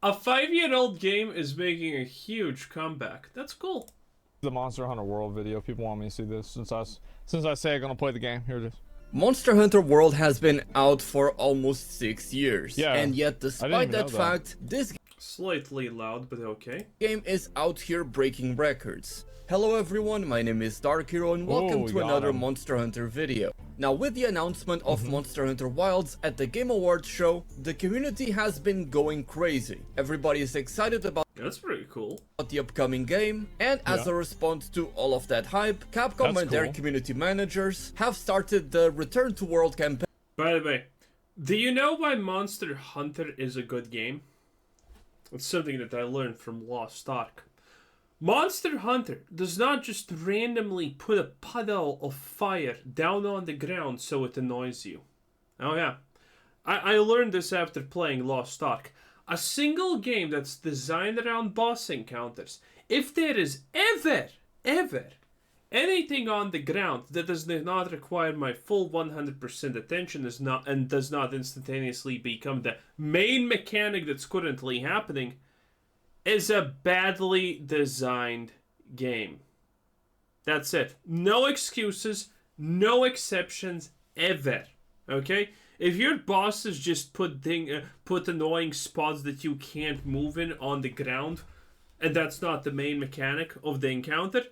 A 5-year-old game is making a huge comeback. That's cool. The Monster Hunter World video. People want me to see this since I say I'm gonna play the game. Here it is. Monster Hunter World has been out for almost 6 years, Yeah, and yet I despite didn't even that know that. fact, this Slightly loud, but okay. game is out here breaking records. Hello everyone, my name is Dark Hero and welcome we to got another him. Monster Hunter video. Now with the announcement of Monster Hunter Wilds at the Game Awards show, the community has been going crazy. Everybody is excited about That's pretty cool. the upcoming game, and as Yeah. a response to all of that hype, Capcom That's and their cool. community managers have started the Return to World campaign. By the way, do you know why Monster Hunter is a good game? It's something that I learned from Lost Ark. Monster Hunter does not just randomly put a puddle of fire down on the ground so it annoys you. Oh yeah. I learned this after playing Lost Ark. A single game that's designed around boss encounters, if there is ever anything on the ground that does not require my full 100% attention does not instantaneously become the main mechanic that's currently happening, is a badly designed game. That's it. No excuses, no exceptions ever. Okay? If your bosses just put annoying spots that you can't move in on the ground, and that's not the main mechanic of the encounter,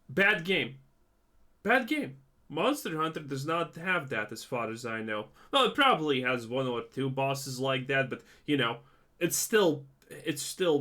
bad game. Bad game. Monster Hunter does not have that as far as I know. Well, it probably has one or two bosses like that, but, you know, it's still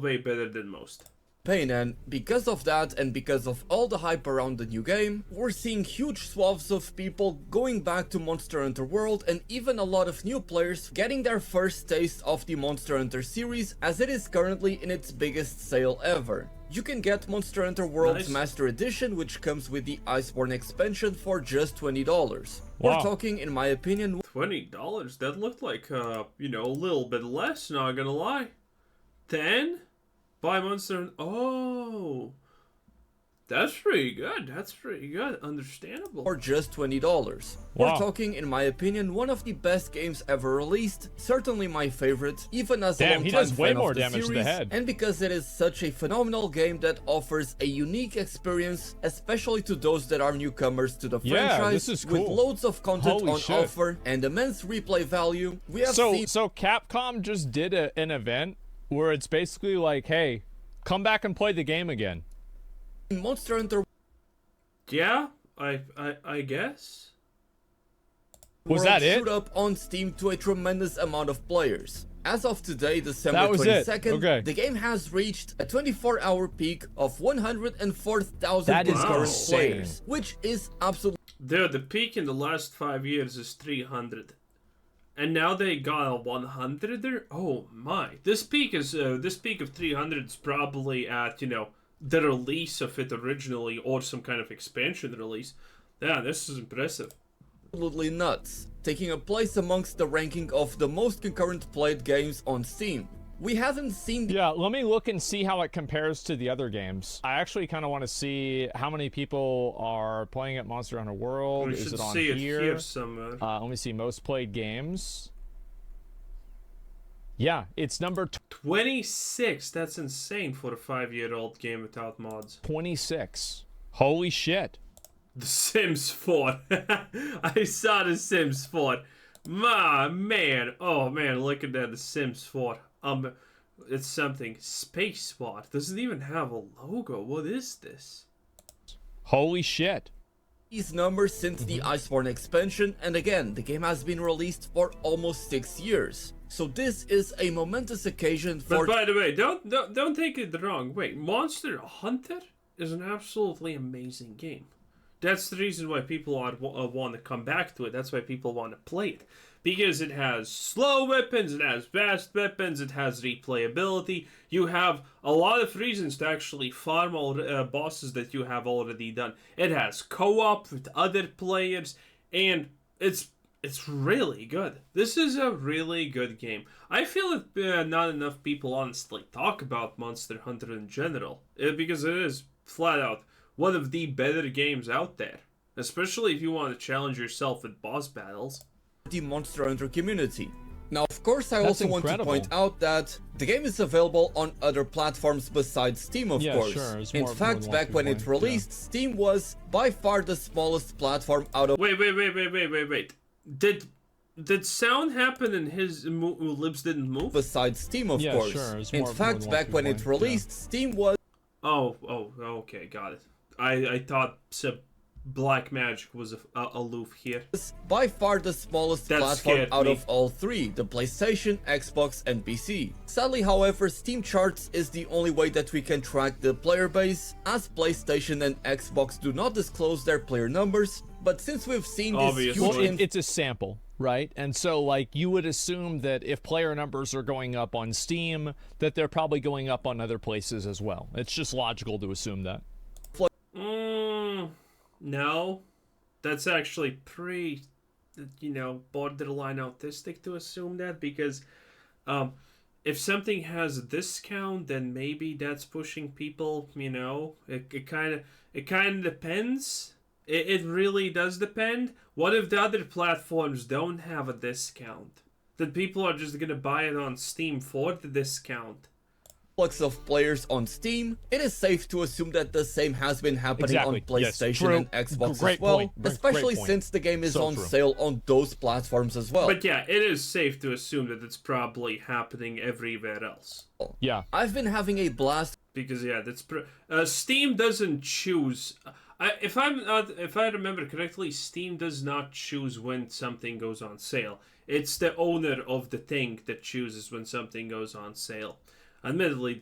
way better than most. And because of that and because of all the hype around the new game, we're seeing huge swaths of people going back to Monster Hunter World and even a lot of new players getting their first taste of the Monster Hunter series as it is currently in its biggest sale ever. You can get Monster Hunter World's Nice. Master Edition, which comes with the Iceborne expansion, for just $20. Wow. We're talking, in my opinion, $20? That looked like, a little bit less, not gonna lie. 10? Buy Monster... Oh... That's pretty good. That's pretty good. Understandable. for just $20. Wow. We're talking, in my opinion, one of the best games ever released, certainly my favorite, even as a Damn, long he time does way fan more of the damage to the series, head. and because it is such a phenomenal game that offers a unique experience, especially to those that are newcomers to the Yeah, franchise, this is with cool. loads of content Holy on shit. offer and immense replay value. We have So seen Capcom just did an event where it's basically like, hey, come back and play the game again. Monster Hunter Yeah, I guess. Was World that it? shoot up on Steam to a tremendous amount of players. As of today, December That was it. 22nd, Okay. the game has reached a 24-hour peak of 104,000 That is concurrent insane. players, which is absolutely Dude, the peak in the last 5 years is 300. And now they got a 100er? Oh my. This peak of 300 is probably at, the release of it originally or some kind of expansion release. Yeah, this is impressive. nuts, taking a place amongst the ranking of the most concurrent played games on Steam. We haven't seen the Yeah, let me look and see how it compares to the other games. I actually kind of want to see how many people are playing at Monster Hunter World. We Is should it on see it here? here somewhere. Let me see, most played games. Yeah, it's number 26. That's insane for a 5-year-old game without mods. 26. Holy shit. The Sims 4. I saw The Sims 4. Man. Oh man, look at that. The Sims 4. It's something. Space SWAT. Doesn't even have a logo. What is this? Holy shit. these numbers since the Iceborne expansion, and again, the game has been released for almost 6 years. So this is a momentous occasion for... But by the way, don't take it wrong. Wait, Monster Hunter is an absolutely amazing game. That's the reason why people want to come back to it. That's why people want to play it. Because it has slow weapons, it has fast weapons, it has replayability. You have a lot of reasons to actually farm all bosses that you have already done. It has co-op with other players, and it's really good. This is a really good game. I feel that not enough people honestly talk about Monster Hunter in general, because it is flat out one of the better games out there, especially if you want to challenge yourself with boss battles. the Monster Hunter community. Now, of course, I That's also want to incredible. point out that the game is available on other platforms besides Steam, of Yeah, course. sure, it's In more fact, than back one when it people, yeah. released, Steam was by far the smallest platform out of Wait. Did sound happen and his lips didn't move? besides Steam, of Yeah, course. sure, it's In more fact, than back one when it people, yeah. released, Steam was Oh, okay, got it. I thought Black Magic was aloof here. by far the smallest That platform scared out me. of all three, the PlayStation, Xbox, and PC. Sadly, however, Steam charts is the only way that we can track the player base, as PlayStation and Xbox do not disclose their player numbers, but since we've seen this Obviously. huge Well, it's a sample, right? And so, like, you would assume that if player numbers are going up on Steam, that they're probably going up on other places as well. It's just logical to assume that. No. That's actually pretty, borderline autistic to assume that, because if something has a discount, then maybe that's pushing people, it kind of depends. It really does depend. What if the other platforms don't have a discount? Then people are just gonna buy it on Steam for the discount. influx of players on Steam, it is safe to assume that the same has been happening Exactly. on Yes. PlayStation True. and Xbox Great as well, point. Great especially point. since the game is So on true. sale on those platforms as well. But yeah, it is safe to assume that it's probably happening everywhere else. Yeah. I've been having a blast Because yeah, Steam doesn't choose. If I remember correctly, Steam does not choose when something goes on sale. It's the owner of the thing that chooses when something goes on sale. Admittedly,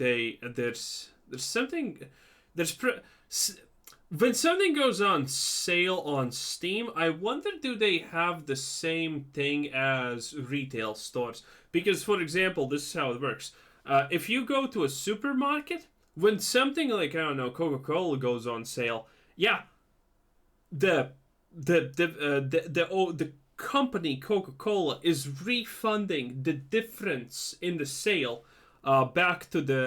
when something goes on sale on Steam, I wonder, do they have the same thing as retail stores? Because, for example, this is how it works. If you go to a supermarket, when something like, I don't know, Coca-Cola goes on sale, yeah, the company Coca-Cola is refunding the difference in the sale back to the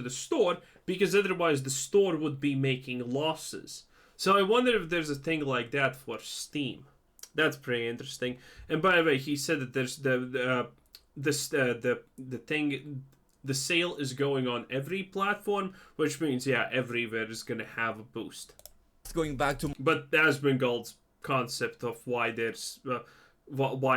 store, because otherwise the store would be making losses. So I wonder if there's a thing like that for Steam. That's pretty interesting. And by the way, he said that there's the sale is going on every platform, which means yeah, everywhere is gonna have a boost. going back to But Asmongold's concept of why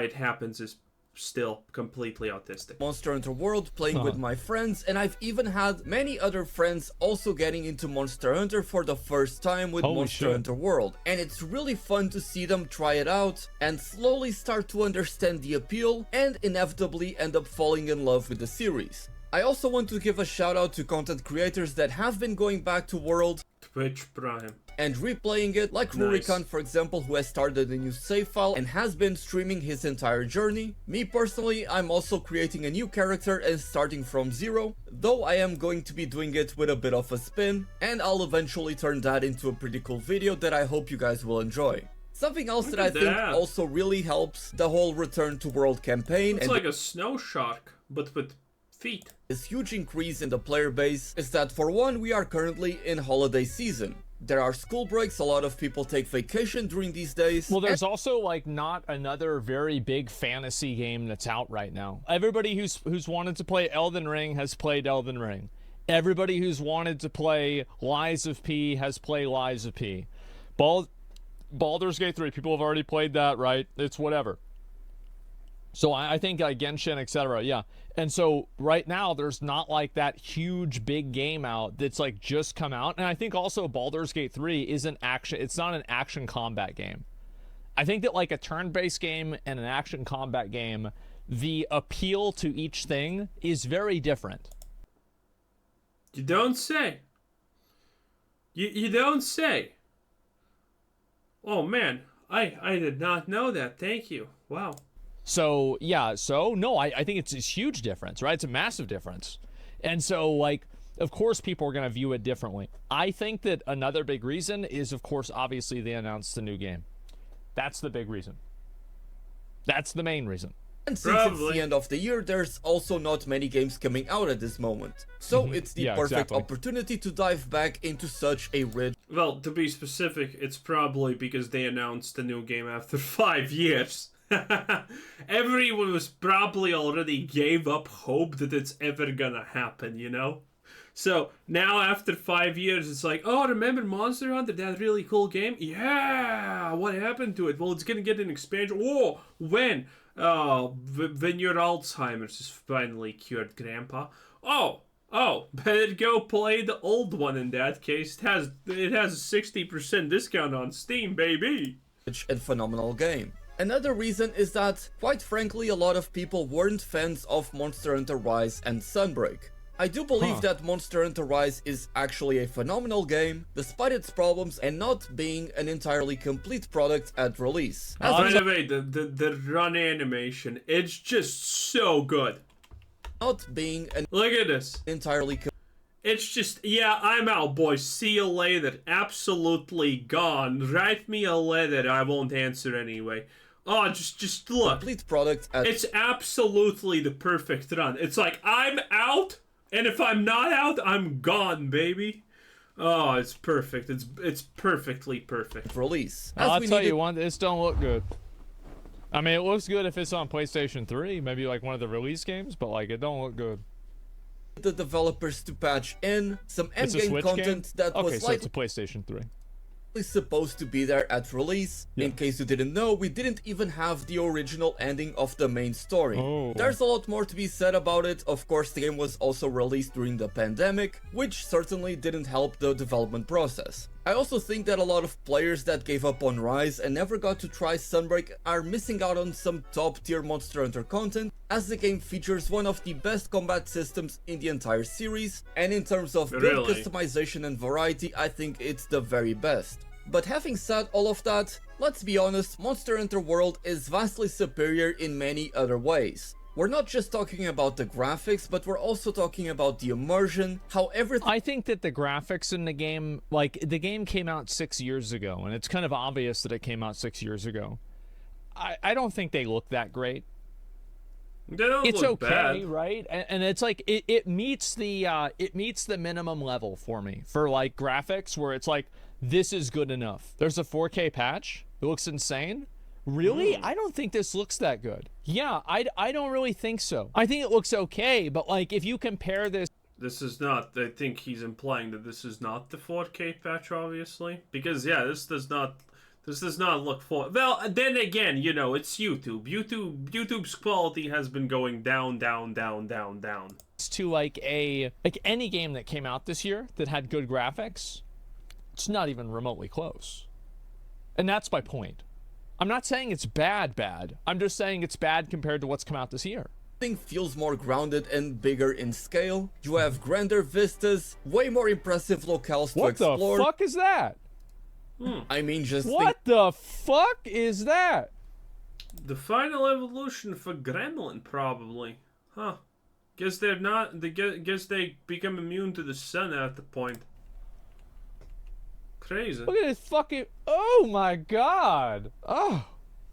it happens is still completely autistic. Monster Hunter World, playing with my friends, and I've even had many other friends also getting into Monster Hunter for the first time with Holy Monster shit. Hunter World. And it's really fun to see them try it out and slowly start to understand the appeal and inevitably end up falling in love with the series. I also want to give a shout out to content creators that have been going back to World Twitch Prime. and replaying it, like Nice. Rurikan, for example, who has started a new save file and has been streaming his entire journey. Me personally, I'm also creating a new character and starting from zero, though I am going to be doing it with a bit of a spin, and I'll eventually turn that into a pretty cool video that I hope you guys will enjoy. Something else Look that I at think that. also really helps the whole Return to World campaign It's and like a snow shark, but with feet. this huge increase in the player base is that, for one, we are currently in holiday season. There are school breaks, a lot of people take vacation during these days. Well, there's also like not another very big fantasy game that's out right now. Everybody who's wanted to play Elden Ring has played Elden Ring. Everybody who's wanted to play Lies of P has played Lies of P. Baldur's Gate 3, people have already played that, right? It's whatever. So I think Genshin, etc. Yeah. And so right now there's not like that huge big game out that's like just come out. And I think also Baldur's Gate 3 isn't it's not an action combat game. I think that like a turn-based game and an action combat game, the appeal to each thing is very different. You don't say. You don't say. Oh man, I did not know that. Thank you. Wow. So, yeah, no, I think it's a huge difference, right? It's a massive difference. And so, like, of course, people are going to view it differently. I think that another big reason is, of course, obviously they announced the new game. That's the big reason. That's the main reason. And since it's Probably. the end of the year, there's also not many games coming out at this moment. So it's the Yeah, perfect exactly. opportunity to dive back into such a rich Well, to be specific, it's probably because they announced the new game after 5 years. Everyone was probably already gave up hope that it's ever gonna happen, you know? So now after 5 years, it's like, oh, remember Monster Hunter, that really cool game? Yeah, what happened to it? Well, it's gonna get an expansion. Whoa, when? Oh, when your Alzheimer's is finally cured, Grandpa. Oh, better go play the old one in that case. It has a 60% discount on Steam, baby. And phenomenal game. Another reason is that, quite frankly, a lot of people weren't fans of Monster Hunter Rise and Sunbreak. I do believe that Monster Hunter Rise is actually a phenomenal game, despite its problems and not being an entirely complete product at release. By the way, the run animation, it's just so good. Not being an Look at this. entirely It's just, yeah, I'm out, boys. See you later. Absolutely gone. Write me a letter. I won't answer anyway. Oh, just look. complete product at It's absolutely the perfect run. It's like, I'm out, and if I'm not out, I'm gone, baby. Oh, it's perfect. It's perfectly perfect. release. I'll we tell needed you one, this don't look good. I mean, it looks good if it's on PlayStation 3, maybe like one of the release games, but like it don't look good. the developers to patch in some It's a endgame Switch content game? that Okay, was so it's a PlayStation 3. supposed to be there at release. Yeah. In case you didn't know, we didn't even have the original ending of the main story. Oh. There's a lot more to be said about it. Of course, the game was also released during the pandemic, which certainly didn't help the development process. I also think that a lot of players that gave up on Rise and never got to try Sunbreak are missing out on some top tier Monster Hunter content, as the game features one of the best combat systems in the entire series, and in terms of build Really? customization and variety, I think it's the very best. But having said all of that, let's be honest, Monster Hunter World is vastly superior in many other ways. We're not just talking about the graphics, but we're also talking about the immersion, how everything I think that the graphics in the game, like the game came out 6 years ago, and it's kind of obvious that it came out 6 years ago. I don't think they look that great. They don't It's look okay, bad. right? And it's like it meets the minimum level for me for like graphics, where it's like this is good enough. There's a 4K patch. It looks insane. Really? I don't think this looks that good. Yeah, I don't really think so. I think it looks okay, but like if you compare this, This is not. I think he's implying that this is not the 4K patch, obviously, because yeah, this does not look for. Well, then again, you know, it's YouTube. YouTube's quality has been going down. to like any game that came out this year that had good graphics, it's not even remotely close. And that's my point. I'm not saying it's bad. I'm just saying it's bad compared to what's come out this year. feels more grounded and bigger in scale. You have grander vistas, way more impressive locales to What explore. the fuck is that? I mean, just What the fuck is that? The final evolution for Gremlin, probably. Huh. Guess they're not. Guess they become immune to the sun at the point. Crazy. Look at this fucking. Oh my god. Oh.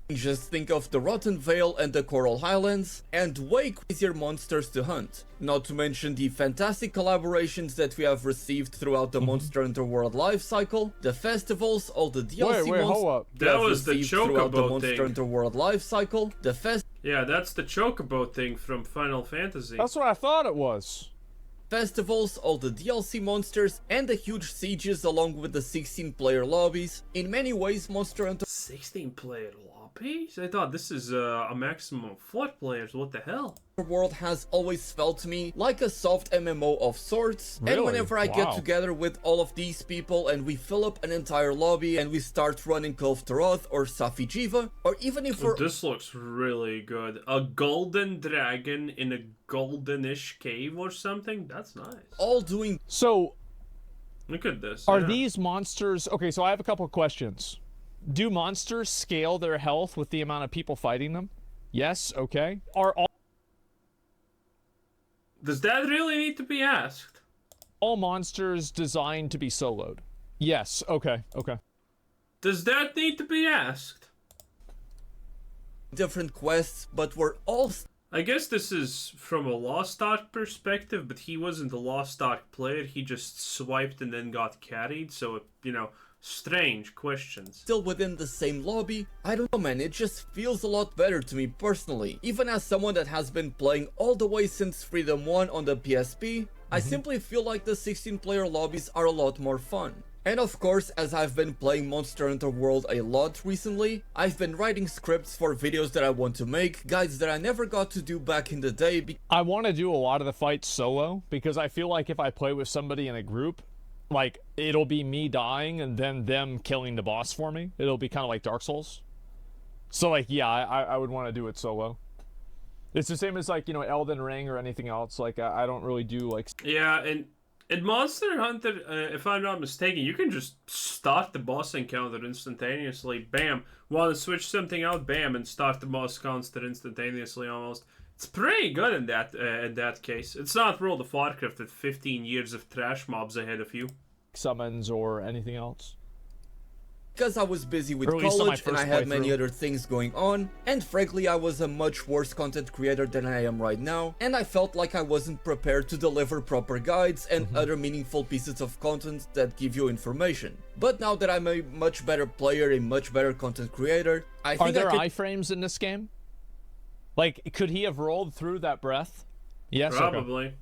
Just think of the Rotten Vale and the Coral Highlands, and way crazier monsters to hunt. Not to mention the fantastic collaborations that we have received throughout the Monster Hunter World life cycle, the festivals, all the DLC Wait, monsters hold up. we That have was the received throughout the Chocobo Monster thing. Hunter World life cycle, the Yeah, that's the Chocobo thing from Final Fantasy. That's what I thought it was. festivals, all the DLC monsters, and the huge sieges along with the 16-player lobbies. In many ways, Monster Hunter 16-player lobbies? I thought this is a maximum of 4 players. What the hell? World has always felt to me like a soft MMO of sorts. And Really? whenever I get Wow. together with all of these people and we fill up an entire lobby and we start running Kulf Taroth or Safijiva, or even if we're This looks really good. A golden dragon in a goldenish cave or something? That's nice. all doing So, Look at this. are yeah. these monsters. Okay, so I have a couple of questions. Do monsters scale their health with the amount of people fighting them? Yes, okay. Are Does that really need to be asked? all monsters designed to be soloed? Yes, okay. Does that need to be asked? different quests, but we're all I guess this is from a Lost Ark perspective, but he wasn't a Lost Ark player. He just swiped and then got carried. So, you know, Strange questions. Still within the same lobby, I don't know man, it just feels a lot better to me personally. Even as someone that has been playing all the way since Freedom 1 on the PSP, I simply feel like the 16-player lobbies are a lot more fun. And of course, as I've been playing Monster Hunter World a lot recently, I've been writing scripts for videos that I want to make, guides that I never got to do back in the day. I want to do a lot of the fights solo because I feel like if I play with somebody in a group, like it'll be me dying and then them killing the boss for me. It'll be kind of like Dark Souls. So like, yeah, I would want to do it solo. It's the same as like, you know, Elden Ring or anything else. Like I don't really do like... Yeah, and in Monster Hunter, if I'm not mistaken, you can just start the boss encounter instantaneously. Bam. Want to switch something out? Bam, and start the boss encounter instantaneously almost. It's pretty good in that case. It's not World of Warcraft with 15 years of trash mobs ahead of you. Summons or anything else. Because I was busy with Or at least on my college and I first had many playthrough. other things going on, and frankly I was a much worse content creator than I am right now, and I felt like I wasn't prepared to deliver proper guides and other meaningful pieces of content that give you information. But now that I'm a much better player, a much better content creator, I Are think there I could iframes in this game? Like, could he have rolled through that breath? Yes, okay. Probably.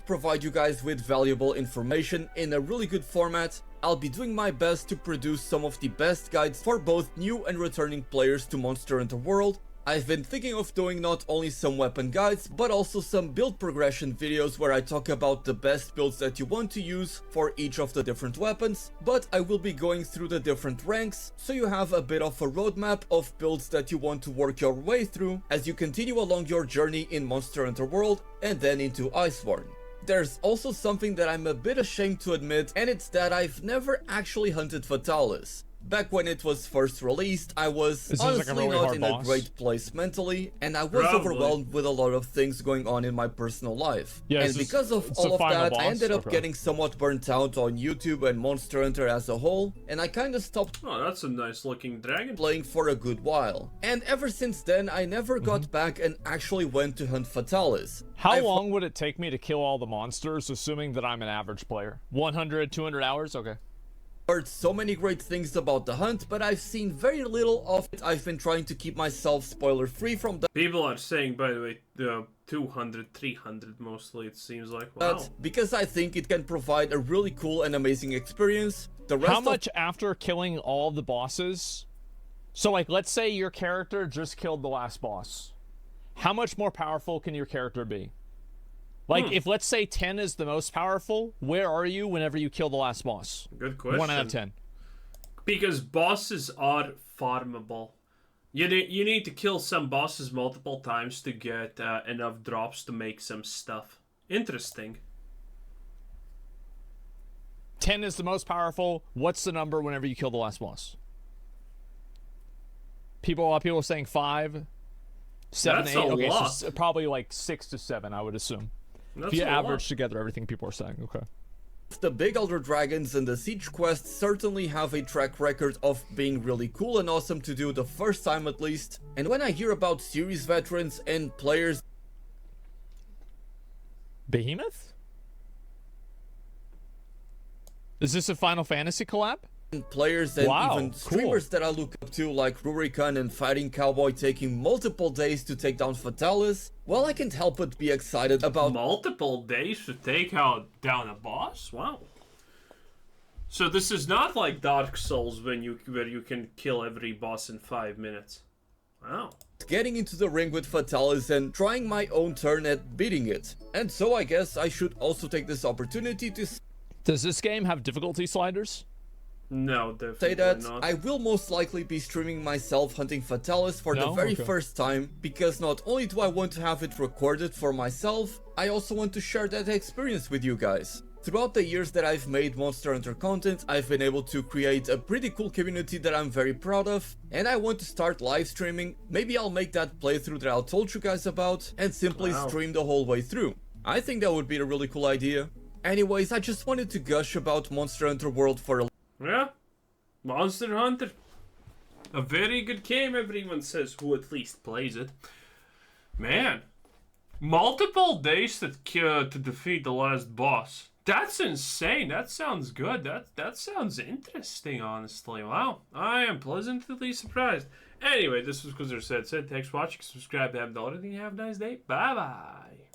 provide you guys with valuable information in a really good format. I'll be doing my best to produce some of the best guides for both new and returning players to Monster Hunter World. I've been thinking of doing not only some weapon guides, but also some build progression videos where I talk about the best builds that you want to use for each of the different weapons, but I will be going through the different ranks, so you have a bit of a roadmap of builds that you want to work your way through as you continue along your journey in Monster Hunter World and then into Iceborne. There's also something that I'm a bit ashamed to admit, and it's that I've never actually hunted Fatalis. Back when it was first released, I was honestly not in a great place mentally, and I was overwhelmed with a lot of things going on in my personal life. Yeah, and because of all of that, I ended up getting somewhat burnt out on YouTube and Monster Hunter as a whole, and I kinda stopped that's a nice looking dragon. playing for a good while. And ever since then, I never got back and actually went to hunt Fatalis. How long would it take me to kill all the monsters, assuming that I'm an average player? 100, 200 hours? Okay. Heard so many great things about the hunt, but I've seen very little of it. I've been trying to keep myself spoiler free from that. People are saying, by the way, 200, 300 mostly, it seems like. Wow. Because I think it can provide a really cool and amazing experience. The rest How much after killing all the bosses? So, like, let's say your character just killed the last boss. How much more powerful can your character be? Like, if let's say 10 is the most powerful, where are you whenever you kill the last boss? Good question. 1 out of 10. Because bosses are farmable. You need to kill some bosses multiple times to get enough drops to make some stuff. Interesting. 10 is the most powerful. What's the number whenever you kill the last boss? A lot of people are saying 5, 7, That's 8. a Okay, lot. so probably like 6 to 7, I would assume. That's If you a lot. average together everything people are saying, okay. The big elder dragons and the siege quests certainly have a track record of being really cool and awesome to do the first time at least. And when I hear about series veterans and players Behemoth? Is this a Final Fantasy collab? and even streamers that I look up to like Rurikan and Fighting Cowboy taking multiple days to take down Fatalis, well, I can't help but be excited about Multiple days to take down a boss? Wow. So this is not like Dark Souls where you can kill every boss in 5 minutes. Wow. getting into the ring with Fatalis and trying my own turn at beating it. And so I guess I should also take this opportunity to Does this game have difficulty sliders? No, definitely say that not. I will most likely be streaming myself hunting Fatalis for the very first time, because not only do I want to have it recorded for myself, I also want to share that experience with you guys. Throughout the years that I've made Monster Hunter content, I've been able to create a pretty cool community that I'm very proud of, and I want to start live streaming. Maybe I'll make that playthrough that I told you guys about and simply stream the whole way through. I think that would be a really cool idea. Anyways, I just wanted to gush about Monster Hunter World for a Yeah, Monster Hunter. A very good game, everyone says, who at least plays it. Man, multiple days to defeat the last boss. That's insane. That sounds good. That sounds interesting, honestly. Wow. I am pleasantly surprised. Anyway, this was Quizzer Said. Thanks for watching. Subscribe if you haven't done anything. Have a nice day. Bye-bye.